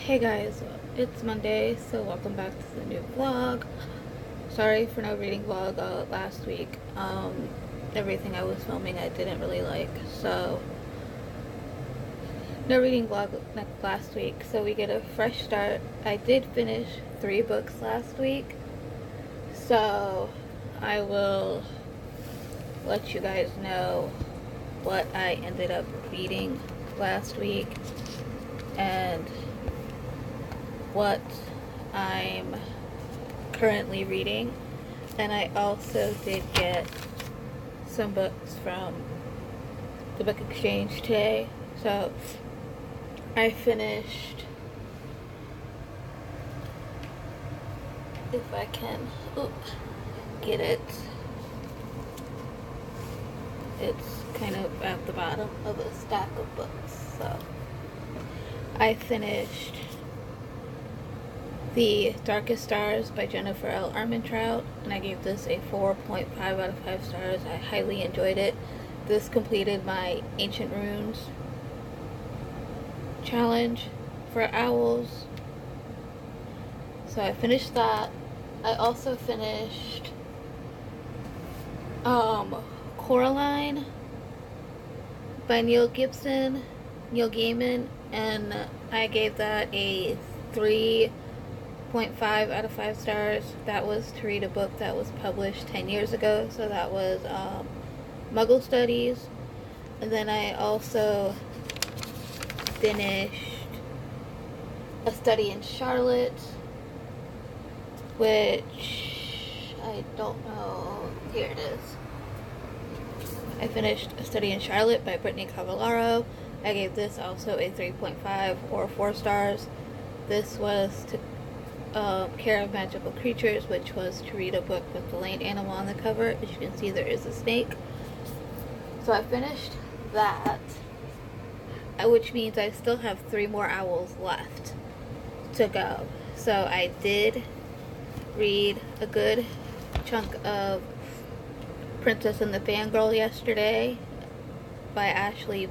Hey guys, it's Monday, so welcome back to the new vlog. Sorry for no reading vlog last week. Everything I was filming I didn't really like, so no reading vlog last week. So we get a fresh start. I did finish 3 books last week, so I will let you guys know what I ended up reading last week and what I'm currently reading. And I also did get some books from the book exchange today. So I finished, if I can get it, it's kind of at the bottom of a stack of books. So I finished The Darkest Stars by Jennifer L. Armentrout, and I gave this a 4.5 out of 5 stars. I highly enjoyed it. This completed my Ancient Runes challenge for owls. So I finished that. I also finished Coraline by Neil Gaiman, and I gave that a 3.5 out of 5 stars. That was to read a book that was published 10 years ago, so that was Muggle Studies. And then I also finished A Study in Charlotte, which I don't know. Here it is. I finished A Study in Charlotte by Brittany Cavallaro. I gave this also a 3.5 or 4 stars. This was to Care of Magical Creatures, which was to read a book with the land animal on the cover. As you can see, there is a snake. So I finished that, which means I still have 3 more owls left to go. So I did read a good chunk of Princess and the Fangirl yesterday by Ashley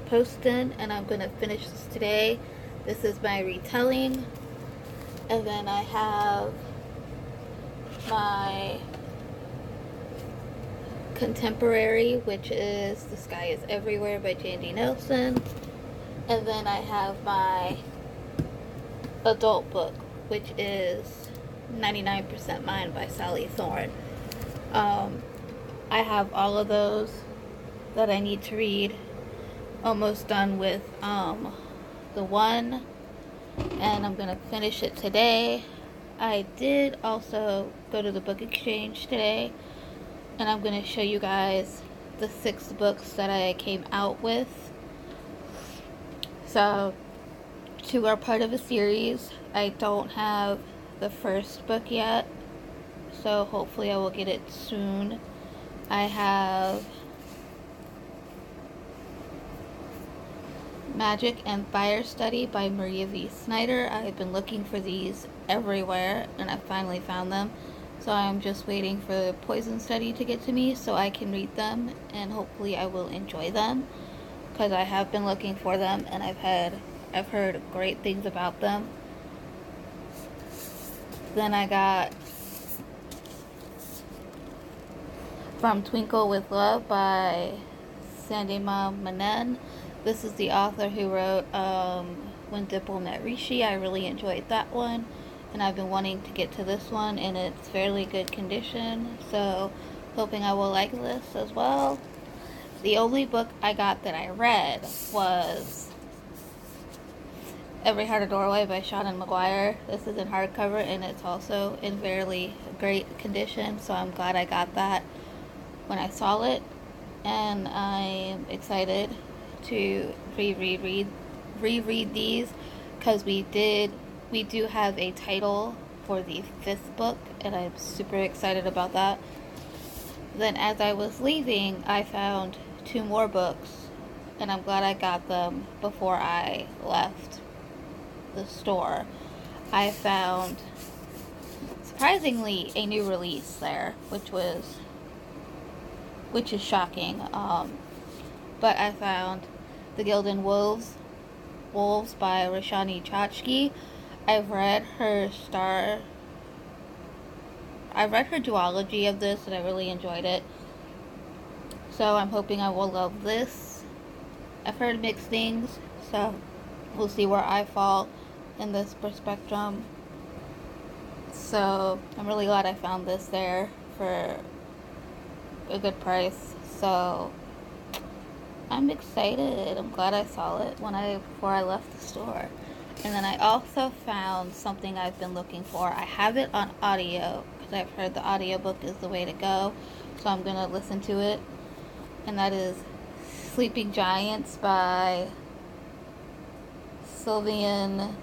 Poston, and I'm going to finish this today. This is my retelling. And then I have my contemporary, which is The Sky is Everywhere by Jandy Nelson. And then I have my adult book, which is 99% Mine by Sally Thorne. I have all of those that I need to read. Almost done with the one, and I'm gonna finish it today. I did also go to the book exchange today, and I'm gonna show you guys the 6 books that I came out with. So 2 are part of a series. I don't have the first book yet, so hopefully I will get it soon. I have Magic and Fire Study by Maria V. Snyder. I've been looking for these everywhere, and I finally found them. So I'm just waiting for Poison Study to get to me so I can read them, and hopefully I will enjoy them, because I have been looking for them, and I've heard great things about them. Then I got From Twinkle with Love by Sandima Manen. This is the author who wrote When Dipple Met Rishi. I really enjoyed that one, and I've been wanting to get to this one, and it's fairly good condition, so hoping I will like this as well. The only book I got that I read was Every Heart a Doorway by Seanan McGuire. This is in hardcover, and it's also in fairly great condition, so I'm glad I got that when I saw it, and I'm excited to reread these, because we do have a title for the 5th book, and I'm super excited about that. Then as I was leaving, I found 2 more books, and I'm glad I got them before I left the store. I found, surprisingly, a new release there, which is shocking. But I found The Gilded Wolves Wolves by Roshani Chachki. I've read her duology of this and I really enjoyed it. So I'm hoping I will love this. I've heard mixed things, so we'll see where I fall in this spectrum. So I'm really glad I found this there for a good price. So I'm excited. I'm glad I saw it before I left the store. And then I also found something I've been looking for. I have it on audio because I've heard the audiobook is the way to go. So I'm going to listen to it. And that is Sleeping Giants by Sylvian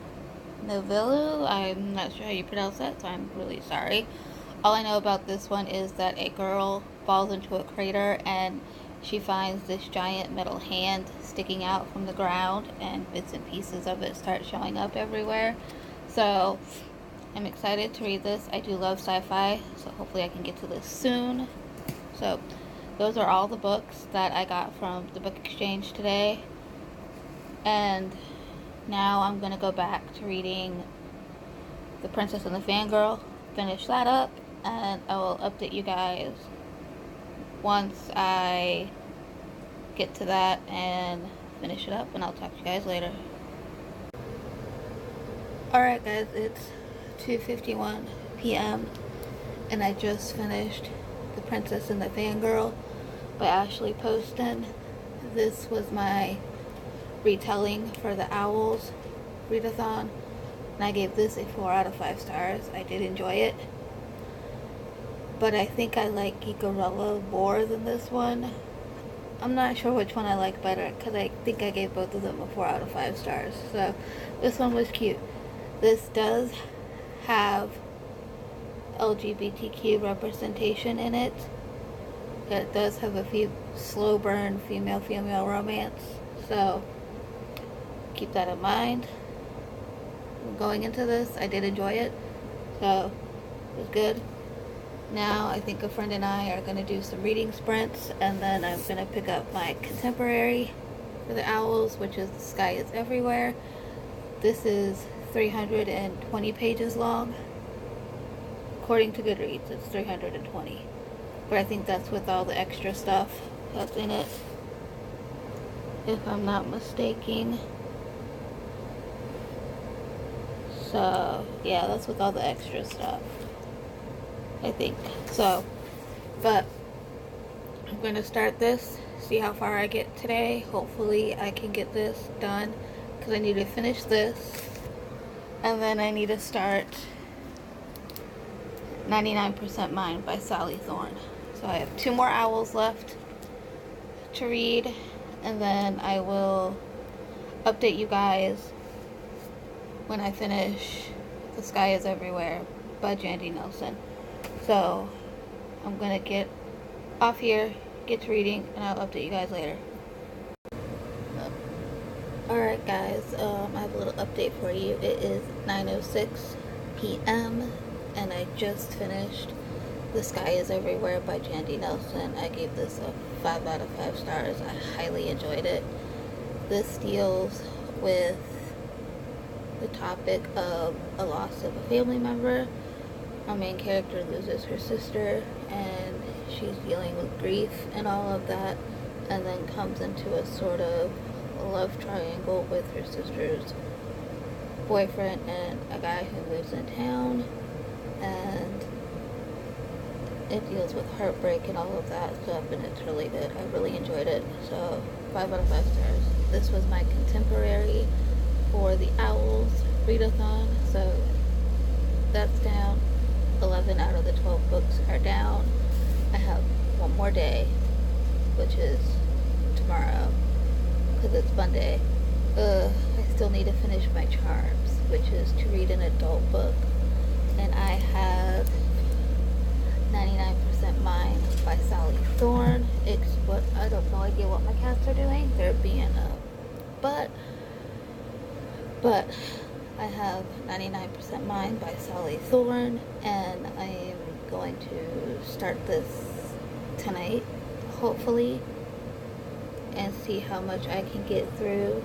Novello. I'm not sure how you pronounce that, so I'm really sorry. All I know about this one is that a girl falls into a crater and she finds this giant metal hand sticking out from the ground, and bits and pieces of it start showing up everywhere. So I'm excited to read this. I do love sci-fi, so hopefully I can get to this soon. So those are all the books that I got from the book exchange today. And now I'm going to go back to reading The Princess and the Fangirl, finish that up, and I will update you guys once I get to that and finish it up, and I'll talk to you guys later. Alright guys, it's 2:51 p.m. and I just finished The Princess and the Fangirl by Ashley Poston. This was my retelling for the Owls readathon, and I gave this a 4 out of 5 stars. I did enjoy it, but I think I like Geekerella more than this one. I'm not sure which one I like better because I think I gave both of them a 4 out of 5 stars. So this one was cute. This does have LGBTQ representation in it. It does have a few slow burn female romance, so keep that in mind. Going into this, I did enjoy it, so it was good. Now I think a friend and I are going to do some reading sprints, and then I'm going to pick up my contemporary for the Owls, which is The Sky is Everywhere. This is 320 pages long. According to Goodreads, it's 320. But I think that's with all the extra stuff that's in it, if I'm not mistaken. So, yeah, that's with all the extra stuff, I think. So, but I'm going to start this, see how far I get today. Hopefully I can get this done, because I need to finish this. And then I need to start 99% Mine by Sally Thorne. So I have 2 more Owls left to read, and then I will update you guys when I finish The Sky is Everywhere by Jandy Nelson. So I'm gonna get off here, get to reading, and I'll update you guys later. Alright guys, I have a little update for you. It is 9:06 p.m. and I just finished The Sky is Everywhere by Jandy Nelson. I gave this a 5 out of 5 stars. I highly enjoyed it. This deals with the topic of a loss of a family member. Our main character loses her sister, and she's dealing with grief and all of that, and then comes into a sort of love triangle with her sister's boyfriend and a guy who lives in town, and it deals with heartbreak and all of that stuff, and it's really good. I really enjoyed it. So 5 out of 5 stars. This was my contemporary for the Owls readathon, so that's down. 11 out of the 12 books are down. I have one more day, which is tomorrow, because it's Monday. I still need to finish my Charms, which is to read an adult book, and I have 99% Mine by Sally Thorne. I don't know idea what my cats are doing. They're being a butt. But I have 99% Mine by Sally Thorne, and I am going to start this tonight, hopefully, and see how much I can get through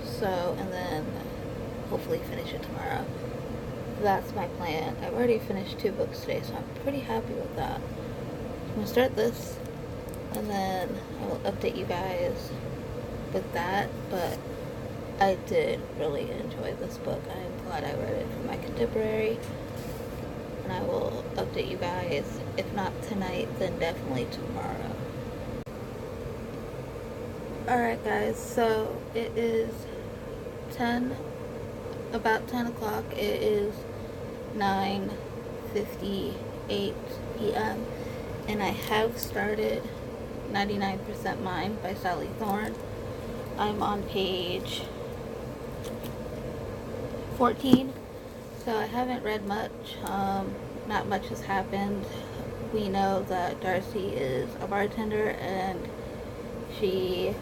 So, and then hopefully finish it tomorrow. That's my plan. I've already finished 2 books today, so I'm pretty happy with that. I'm gonna start this, and then I will update you guys with that. But I did really enjoy this book. I am glad I read it for my contemporary, and I will update you guys, if not tonight, then definitely tomorrow. Alright guys, so it is about 10 o'clock. It is 9:58 p.m. and I have started 99% Mine by Sally Thorne. I'm on page 14, so I haven't read much. Not much has happened. We know that Darcy is a bartender, and she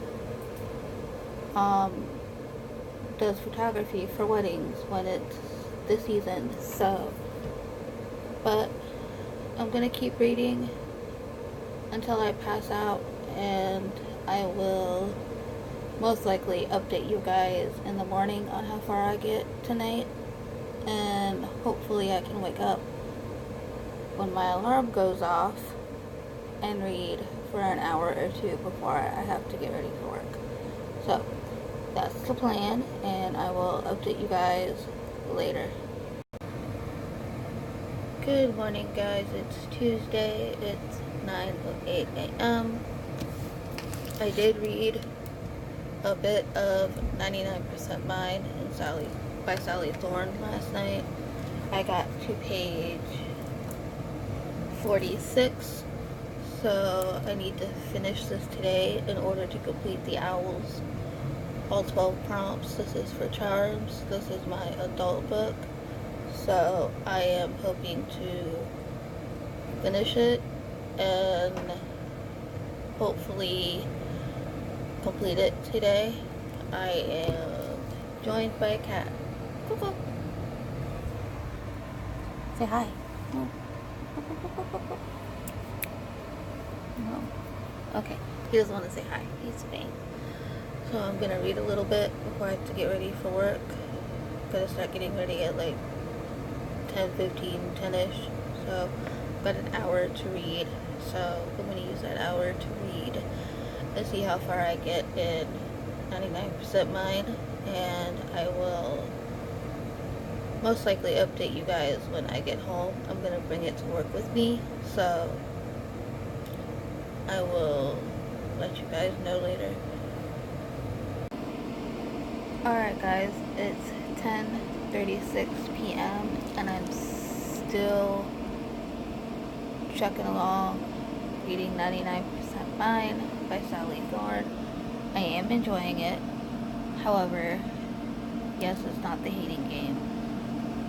does photography for weddings when it's the season. So, but I'm gonna keep reading until I pass out, and I will most likely update you guys in the morning on how far I get tonight, and hopefully I can wake up when my alarm goes off and read for an hour or 2 before I have to get ready for work. So that's the plan, and I will update you guys later. Good morning guys, it's Tuesday, it's 9:08 a.m. I did read a bit of 99% Mine by Sally Thorne last night. I got to page 46, so I need to finish this today in order to complete the Owls all 12 prompts. This is for Charms. This is my adult book, so I am hoping to finish it and hopefully complete it today. I am joined by a cat. Cuckoo. Say hi. No. No. Okay. He doesn't want to say hi. He's vain. So I'm gonna read a little bit before I have to get ready for work. I'm gonna start getting ready at like 10:15, 10ish. So I've got an hour to read. So I'm gonna use that hour to read and see how far I get in 99% Mine, and I will most likely update you guys when I get home. I'm gonna bring it to work with me, so I will let you guys know later. Alright guys, it's 10:36 p.m. and I'm still chugging along reading 99% Mine by Sally Thorne. I am enjoying it. However, yes, it's not the hating game,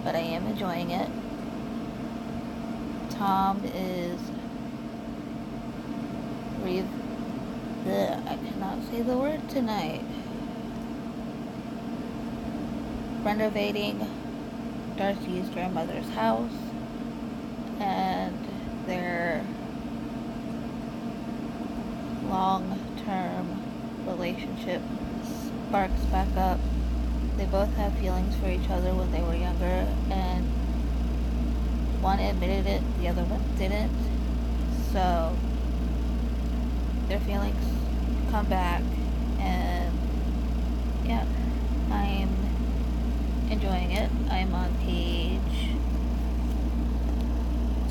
but I am enjoying it. Tom is I cannot say the word tonight. Renovating Darcy's grandmother's house, and their long-term relationship sparks back up. They both have feelings for each other when they were younger, and one admitted it, the other one didn't. So their feelings come back, and yeah, I'm enjoying it. I'm on page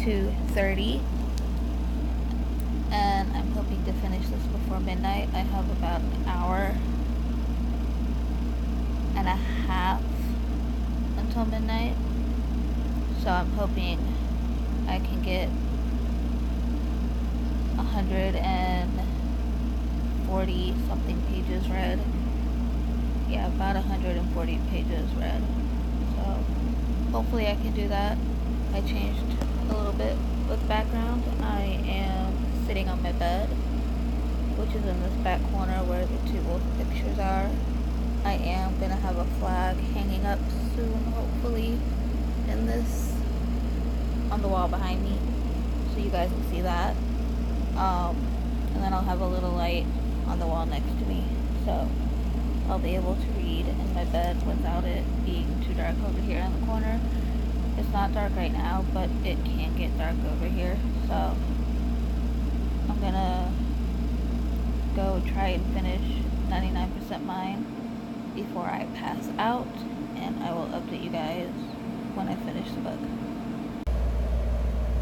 230, and I'm hoping to finish this before midnight. I have about an hour and a half until midnight, so I'm hoping I can get 140 something pages read. Yeah, about 140 pages read. So hopefully I can do that. I changed a little bit with background. I am sitting on my bed, which is in this back corner where the 2 old pictures are. I am gonna have a flag hanging up soon, hopefully, in this, on the wall behind me, so you guys will see that. And then I'll have a little light on the wall next to me, so I'll be able to read read in my bed without it being too dark over here in the corner. It's not dark right now, but it can get dark over here, so I'm gonna go try and finish 99% mine before I pass out, and I will update you guys when I finish the book.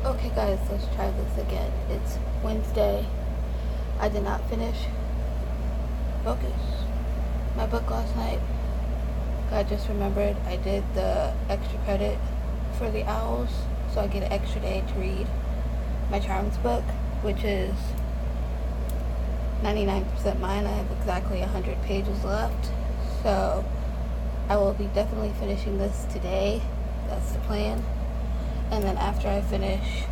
Okay guys, let's try this again. It's Wednesday. I did not finish Focus, my book, last night. I just remembered I did the extra credit for the owls, so I get an extra day to read my Charms book, which is 99% mine. I have exactly 100 pages left, so I will be definitely finishing this today. That's the plan. And then after I finish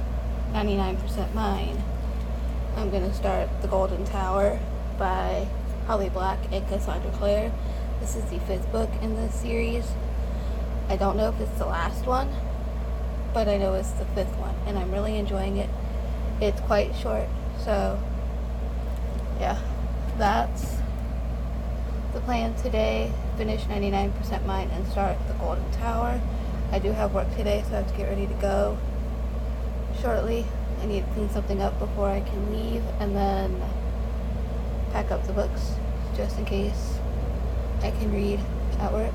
99% mine, I'm going to start The Golden Tower by Holly Black and Cassandra Clare. This is the 5th book in this series. I don't know if it's the last one, but I know it's the 5th one, and I'm really enjoying it. It's quite short, so yeah, that's the plan today. Finish 99% mine and start The Golden Tower. I do have work today, so I have to get ready to go shortly. I need to clean something up before I can leave, and then pack up the books just in case I can read at work.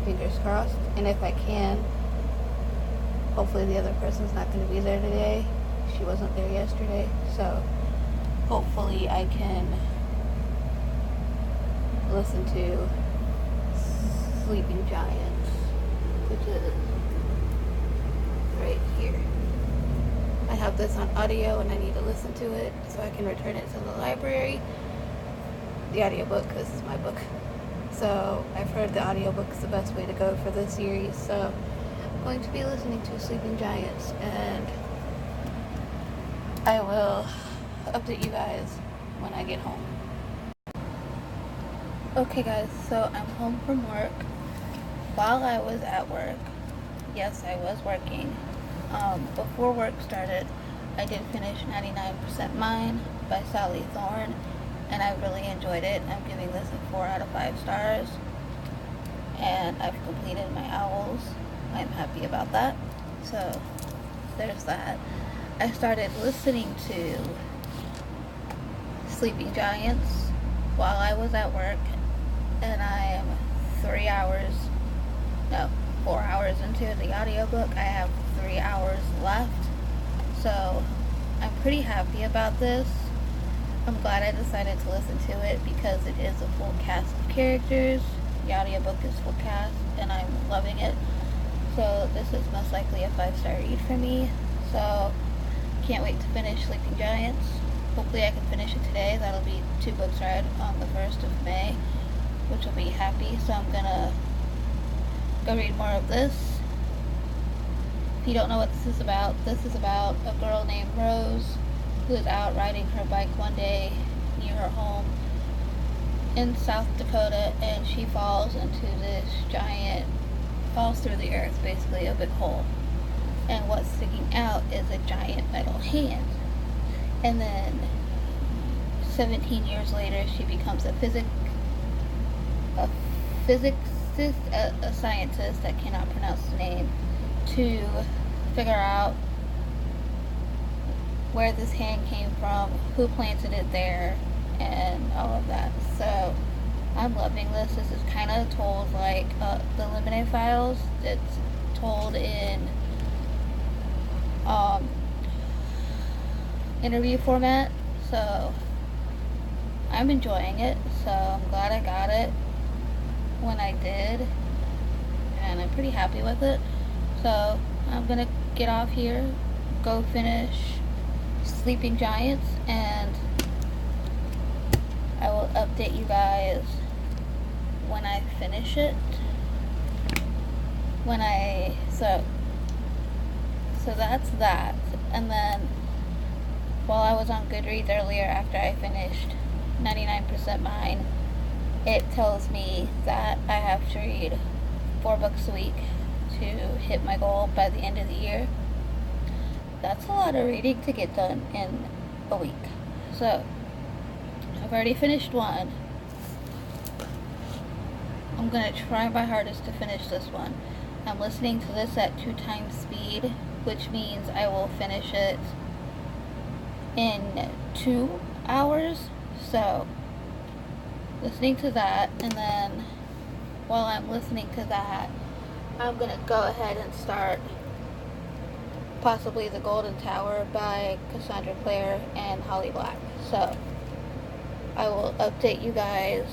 Fingers crossed. And if I can, hopefully the other person's not going to be there today. She wasn't there yesterday, so hopefully I can listen to Sleeping Giants, which is right here. I have this on audio and I need to listen to it so I can return it to the library. The audiobook, this is my book. So I've heard the audiobook is the best way to go for this series, so I'm going to be listening to Sleeping Giants, and I will update you guys when I get home. Okay guys, so I'm home from work. While I was at work, yes, I was working, before work started, I did finish 99% Mine by Sally Thorne, and I really enjoyed it. I'm giving this a 4 out of 5 stars, and I've completed my owls. I'm happy about that. So there's that. I started listening to Sleeping Giants while I was at work, and I am 4 hours into the audiobook. I have 3 hours left, so I'm pretty happy about this. I'm glad I decided to listen to it because it is a full cast of characters. The audiobook is full cast, and I'm loving it. So this is most likely a 5-star read for me. So can't wait to finish Sleeping Giants. Hopefully I can finish it today. That'll be 2 books read on the 1st of May, which will be happy. So I'm gonna go read more of this. If you don't know what this is about a girl named Rose who is out riding her bike one day near her home in South Dakota, and she falls into this falls through the earth, basically a big hole. And what's sticking out is a giant metal hand. And then 17 years later, she becomes a scientist, I cannot pronounce the name, to figure out where this hand came from, who planted it there, and all of that. So I'm loving this. This is kind of told like the Lemonade Files. It's told in interview format, so I'm enjoying it. So I'm glad I got it when I did, and I'm pretty happy with it. So I'm gonna get off here, go finish Sleeping Giants, and I will update you guys when I finish it. So that's that. And then while I was on Goodreads earlier, after I finished 99% Mine, it tells me that I have to read 4 books a week to hit my goal by the end of the year. That's a lot of reading to get done in a week. So I've already finished 1. I'm gonna try my hardest to finish this one. I'm listening to this at 2 times speed, which means I will finish it in 2 hours. So, listening to that, and then while I'm listening to that, I'm gonna go ahead and start possibly The Golden Tower by Cassandra Clare and Holly Black. So, I will update you guys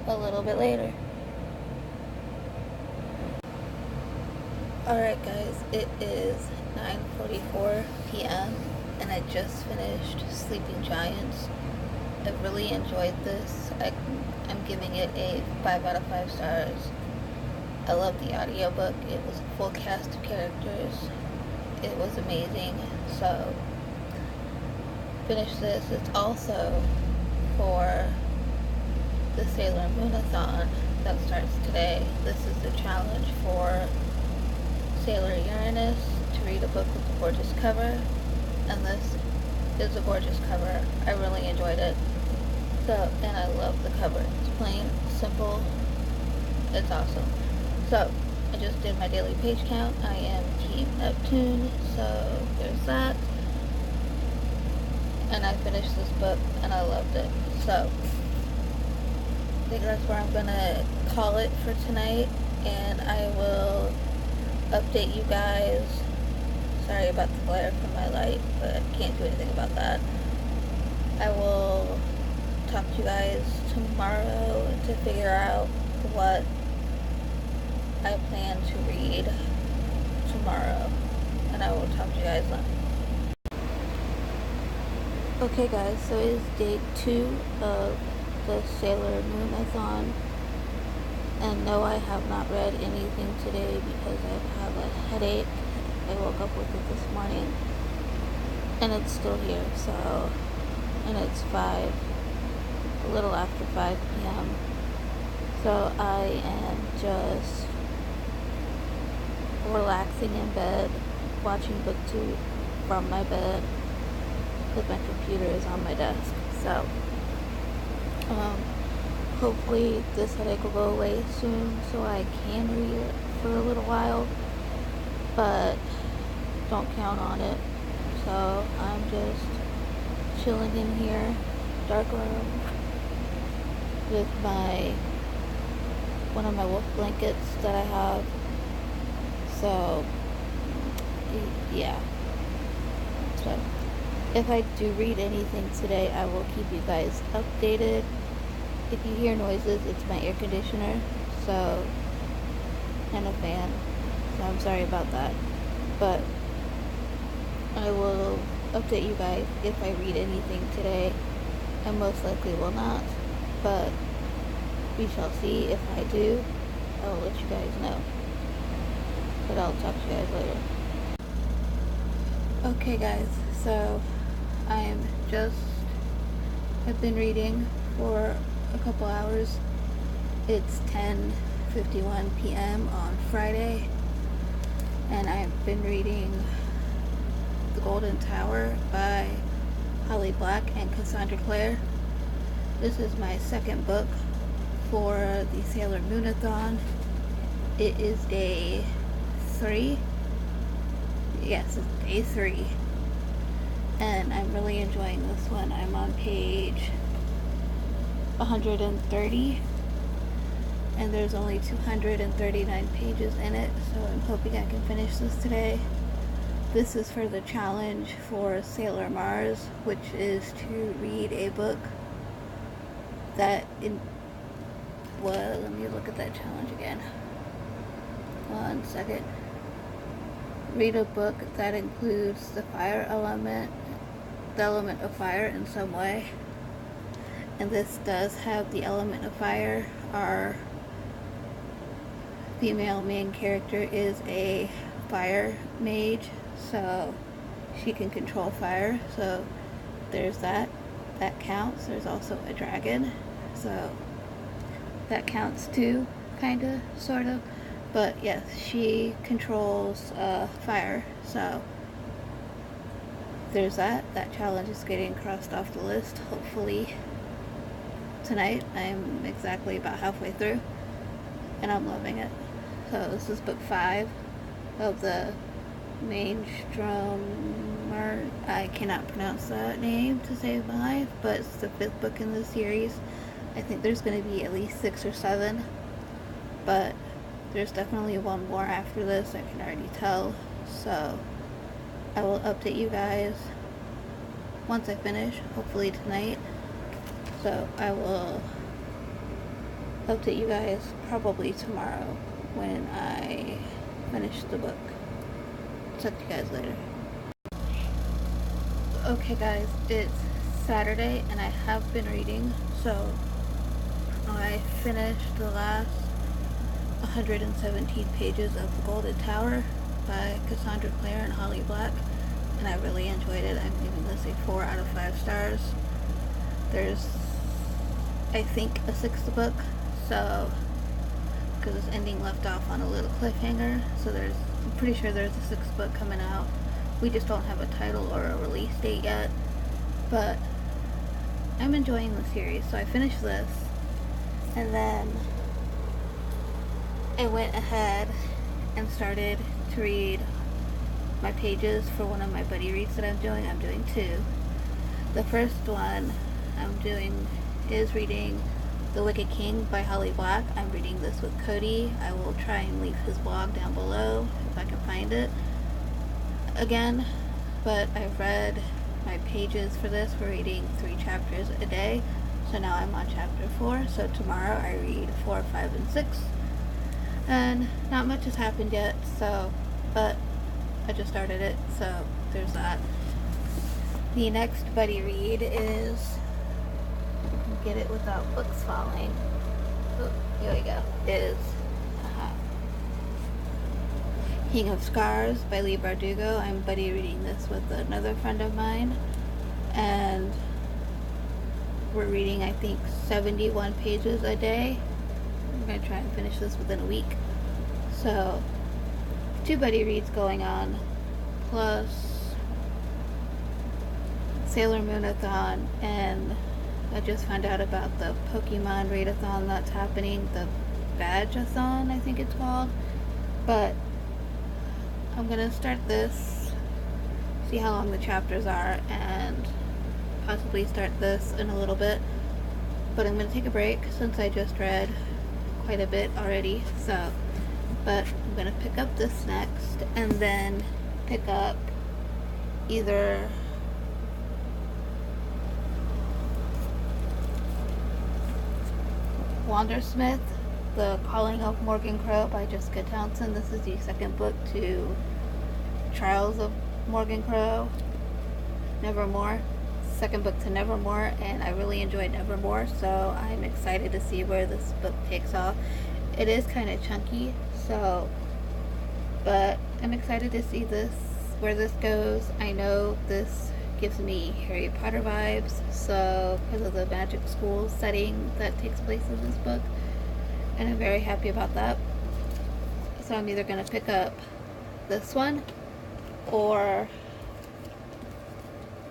a little bit later. Alright guys, it is 9:44 p.m. and I just finished Sleeping Giants. I really enjoyed this. I'm giving it a 5 out of 5 stars. I love the audiobook. It was a full cast of characters. It was amazing. So, finish this. It's also for the Sailor Moonathon that starts today. This is the challenge for Sailor Uranus to read a book with a gorgeous cover, and this is a gorgeous cover. I really enjoyed it. So, and I love the cover. It's plain, simple, it's awesome. So, I just did my daily page count. I am Team Neptune, so there's that. And I finished this book, and I loved it. So, I think that's where I'm gonna call it for tonight, and I will update you guys. Sorry about the glare from my light, but I can't do anything about that. I will talk to you guys tomorrow to figure out what I plan to read tomorrow, and I will talk to you guys then. Okay guys, so it is day 2 of the Sailor Moonathon, and no, I have not read anything today because I have a headache. I woke up with it this morning, and it's still here, so, and it's a little after 5 p.m. So I am just relaxing in bed, watching BookTube from my bed, because my computer is on my desk. So, hopefully this headache will go away soon so I can read it for a little while, but don't count on it. So I'm just chilling in here, dark room, with one of my wolf blankets that I have. So, yeah. So, if I do read anything today, I will keep you guys updated. If you hear noises, it's my air conditioner, so, and a fan, so I'm sorry about that, but I will update you guys if I read anything today. I most likely will not, but we shall see. If I do, I will let you guys know, but I'll talk to you guys later. Okay guys, so I've been reading for a couple hours. It's 10:51 p.m. on Friday, and I've been reading The Golden Tower by Holly Black and Cassandra Clare. This is my second book for the Sailor Moonathon. It is day 3. Yes, it's day 3. And I'm really enjoying this one. I'm on page 130, and there's only 239 pages in it, so I'm hoping I can finish this today. This is for the challenge for Sailor Mars, which is to read a book that let me look at that challenge again. 1 second. Read a book that includes the element of fire in some way. And this does have the element of fire. Our female main character is a fire mage, so she can control fire. So there's that. That counts. There's also a dragon, so that counts too, kinda, sorta. But yes, she controls fire, so there's that. That challenge is getting crossed off the list, hopefully tonight. I'm exactly about halfway through. and I'm loving it. So this is book 5 of the Mainstromer. I cannot pronounce that name to save my life, but it's the 5th book in the series. I think there's going to be at least 6 or 7, but there's definitely one more after this, I can already tell. So I will update you guys once I finish, hopefully tonight. So I will update you guys probably tomorrow when I finish the book. Talk to you guys later. Okay guys, it's Saturday and I have been reading, so I finished the last 117 pages of The Golden Tower by Cassandra Clare and Holly Black, and I really enjoyed it. I'm giving this a 4 out of 5 stars. There's, I think, a 6th book, so, because this ending left off on a little cliffhanger, so I'm pretty sure there's a 6th book coming out. We just don't have a title or a release date yet, but I'm enjoying the series. So I finished this, and then I went ahead and started to read my pages for one of my buddy reads that I'm doing. I'm doing 2. The first one I'm doing is reading The Wicked King by Holly Black. I'm reading this with Cody. I will try and leave his blog down below if I can find it again, but I've read my pages for this. We're reading 3 chapters a day, so now I'm on chapter 4, so tomorrow I read 4, 5, and 6, and not much has happened yet, so, but I just started it, so there's that. The next buddy read is, get it without books falling, oh, here we go, is King of Scars by Leigh Bardugo. I'm buddy reading this with another friend of mine, and we're reading, I think, 71 pages a day. I'm going to try and finish this within a week. So, 2 buddy reads going on, plus Sailor Moonathon, and I just found out about the Pokemon Readathon that's happening, the Badgeathon, I think it's called, but I'm gonna start this, see how long the chapters are, and possibly start this in a little bit. But I'm gonna take a break since I just read quite a bit already, so, but I'm gonna pick up this next, and then pick up either Wandersmith, The Calling of Morgan Crow by Jessica Townsend. This is the 2nd book to Trials of Morgan Crow, Nevermore. 2nd book to Nevermore, and I really enjoyed Nevermore, so I'm excited to see where this book takes off. It is kind of chunky, so, but I'm excited to see this, where this goes. I know this gives me Harry Potter vibes, so, because of the magic school setting that takes place in this book, and I'm very happy about that. So I'm either going to pick up this one or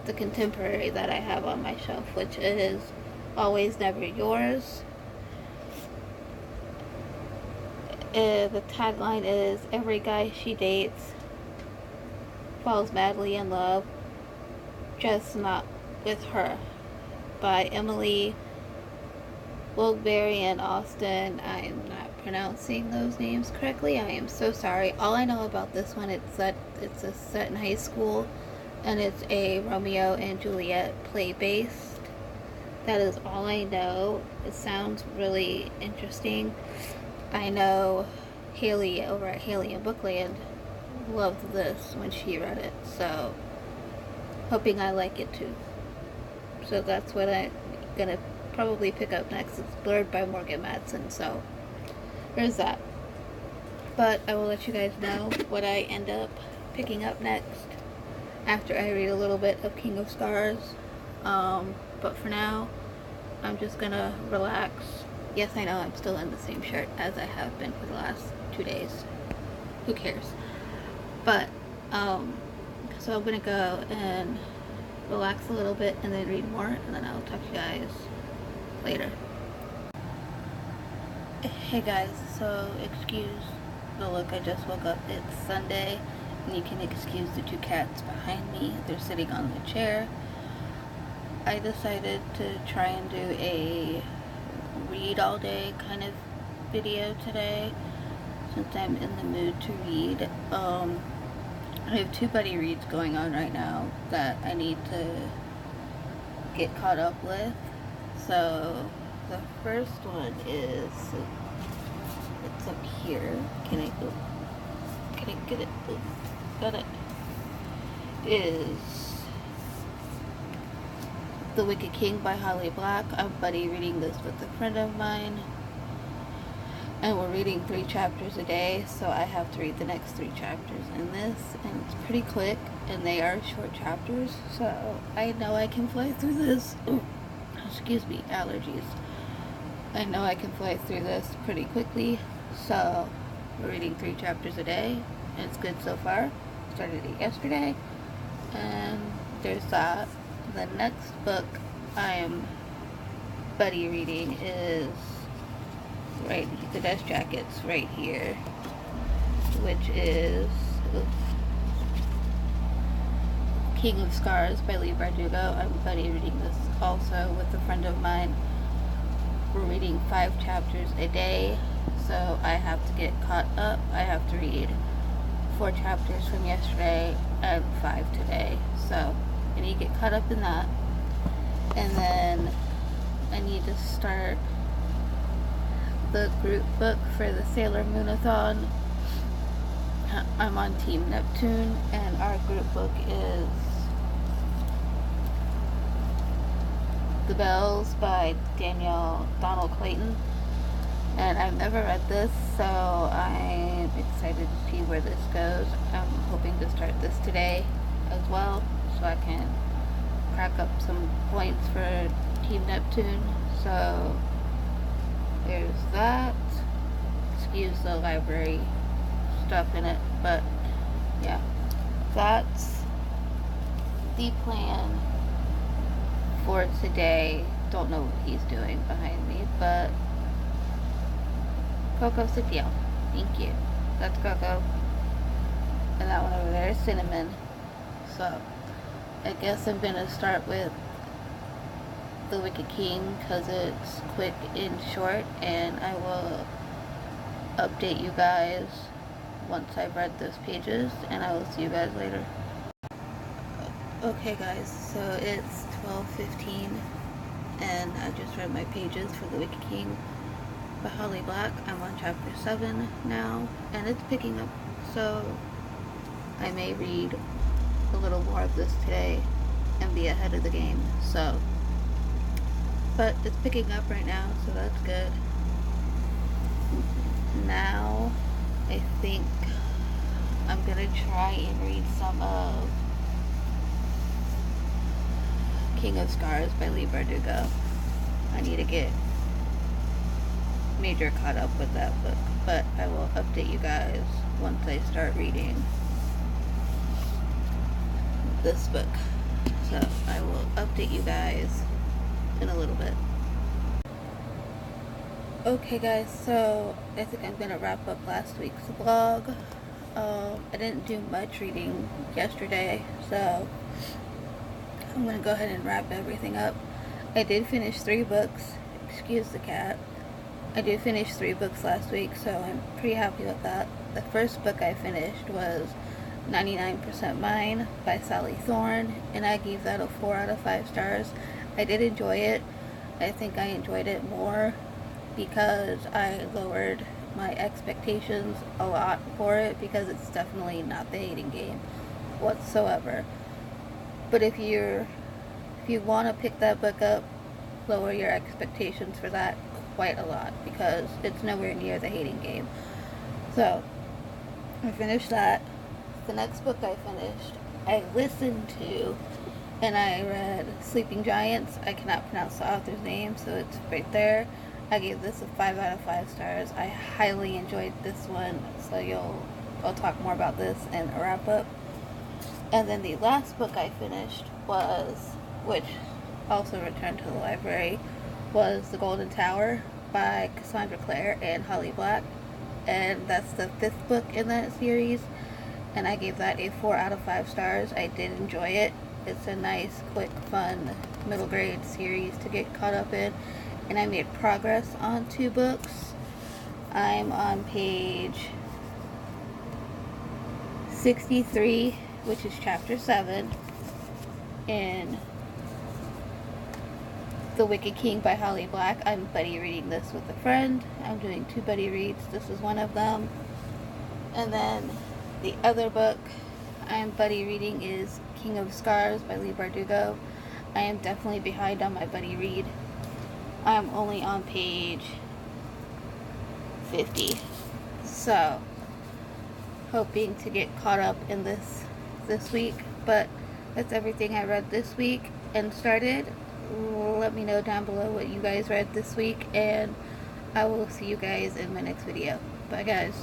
the contemporary that I have on my shelf, which is Always Never Yours. The tagline is, every guy she dates falls madly in love, just not with her, by Emily Wilkberry and Austin. I am not pronouncing those names correctly. I am so sorry. All I know about this one is that it's a set in high school, and it's a Romeo and Juliet play based. That is all I know. It sounds really interesting. I know Haley over at Haley and Bookland loved this when she read it, so hoping I like it too. So that's what I'm gonna probably pick up next. It's Blurred by Morgan Matson, so there's that. But I will let you guys know what I end up picking up next after I read a little bit of King of Scars. But for now, I'm just gonna relax. Yes, I know I'm still in the same shirt as I have been for the last 2 days. Who cares? But, so I'm gonna go and relax a little bit and then read more, and then I'll talk to you guys later. Hey guys, so excuse the look, I just woke up. It's Sunday, and you can excuse the two cats behind me. They're sitting on the chair. I decided to try and do a read all day kind of video today, since I'm in the mood to read. I have two buddy reads going on right now that I need to get caught up with. So the first one is, it's up here. Can I get it? Oh, got it. Is The Wicked King by Holly Black. I'm buddy reading this with a friend of mine, and we're reading 3 chapters a day, so I have to read the next 3 chapters in this, and it's pretty quick, and they are short chapters, so I know I can fly through this. Ooh, excuse me, allergies. I know I can fly through this pretty quickly, so we're reading 3 chapters a day, and it's good so far. Started it yesterday, and there's that. The next book I am buddy reading is right, the dust jacket's right here, which is King of Scars by Leigh Bardugo. I'm buddy reading this also with a friend of mine. We're reading 5 chapters a day, so I have to get caught up. I have to read 4 chapters from yesterday and 5 today, so I need to get caught up in that. And then I need to start the group book for the Sailor Moon-a-thon. I'm on Team Neptune, and our group book is The Bells by Danielle Donald Clayton. And I've never read this, so I'm excited to see where this goes. I'm hoping to start this today as well, so I can crack up some points for Team Neptune. So there's that. Excuse the library stuff in it, but yeah, that's the plan for today. Don't know what he's doing behind me, but Coco, sit down. Thank you. That's Coco. And that one over there is Cinnamon. So I guess I'm gonna start with The Wicked King because it's quick and short, and I will update you guys once I've read those pages, and I will see you guys later. Okay guys, so it's 12:15, and I just read my pages for The Wicked King by Holly Black. I'm on chapter 7 now, and it's picking up, so I may read a little more of this today and be ahead of the game. So, but it's picking up right now, so that's good. Now I think I'm gonna try and read some of King of Scars by Leigh Bardugo. I need to get major caught up with that book, but I will update you guys once I start reading this book. So I will update you guys in a little bit. Okay guys, so I think I'm gonna wrap up last week's vlog. I didn't do much reading yesterday, so I'm gonna go ahead and wrap everything up. I did finish 3 books. Excuse the cat. I did finish 3 books last week, so I'm pretty happy with that. The first book I finished was 99% Mine by Sally Thorne, and I gave that a 4 out of 5 stars. I did enjoy it. I think I enjoyed it more because I lowered my expectations a lot for it, because it's definitely not the hating game whatsoever. But if you want to pick that book up, lower your expectations for that quite a lot, because it's nowhere near the hating game. So I finished that. The next book I finished, I listened to, and I read Sleeping Giants. I cannot pronounce the author's name, so it's right there. I gave this a 5 out of 5 stars. I highly enjoyed this one, so I'll talk more about this in a wrap up. And then the last book I finished was, which also returned to the library, was The Golden Tower by Cassandra Clare and Holly Black, and that's the 5th book in that series, and I gave that a 4 out of 5 stars. I did enjoy it. It's a nice, quick, fun, middle grade series to get caught up in, and I made progress on 2 books. I'm on page 63, which is chapter 7, in The Wicked King by Holly Black. I'm buddy reading this with a friend. I'm doing 2 buddy reads. This is one of them. And then the other book I'm buddy reading is King of Scars by Leigh Bardugo. I am definitely behind on my buddy read. I'm only on page 50. So, hoping to get caught up in this week. But that's everything I read this week and started. Let me know down below what you guys read this week, and I will see you guys in my next video. Bye guys.